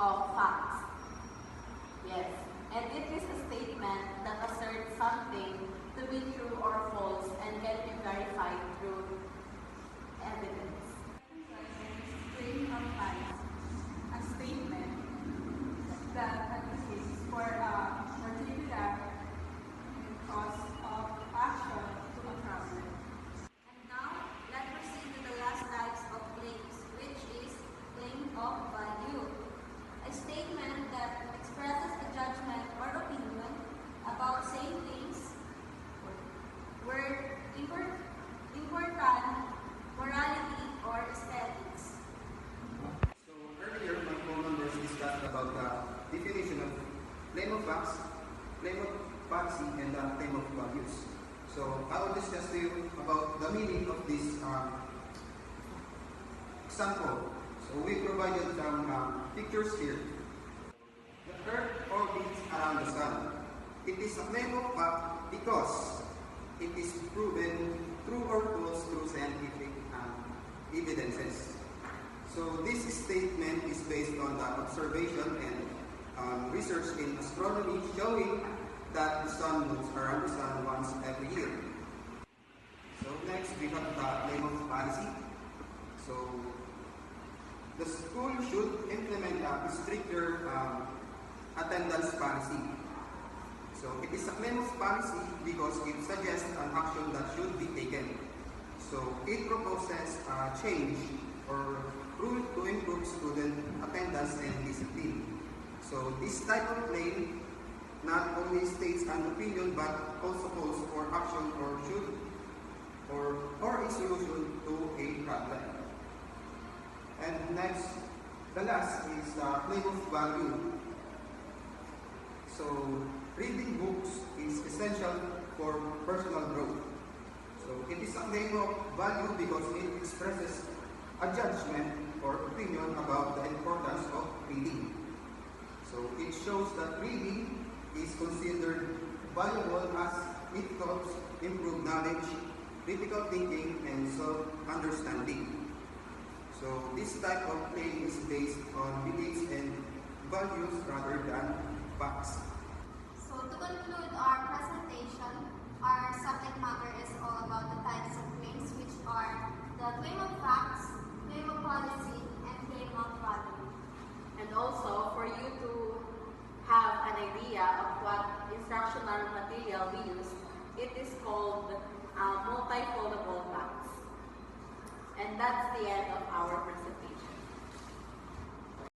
of facts. Yes, and it is a statement that asserts something to be true or false and can be verified through evidence. Claim of facts, a statement that advocates for a particular cause of action to a problem. And now, let's proceed to the last types of claims, which is claim of value. A statement that expresses a judgment or opinion about saying things, word, important, morality, or aesthetics. So earlier, my co-members discussed about the definition of claim of facts, claim of fallacy, and the claim of values. So I will discuss to you about the meaning of this example. So we provided some pictures here. The Earth orbits around the Sun. It is a claim of fact because it is proven true or false through scientific evidences. So this statement is based on the observation and research in astronomy showing that the Sun moves around the Sun once every year. So next we have the claim of fallacy. So the school should implement a stricter attendance policy. So it is a claim of policy because it suggests an action that should be taken. So it proposes a change or rule to improve student attendance and discipline. So this type of claim not only states an opinion but also calls for action or a solution to a problem. And next, the last is the claim of value. So reading books is essential for personal growth. So it is a claim of value because it expresses a judgment or opinion about the importance of reading. So it shows that reading is considered valuable as it helps improve knowledge, critical thinking, and self-understanding. So this type of claim is based on beliefs and values rather than facts. So to conclude our presentation, our subject matter is all about the types of claims, which are the claim of facts, claim of policy, and claim of value. And also for you to have an idea of what instructional material we use, it is called multi-foldable facts. And that's the end of our presentation.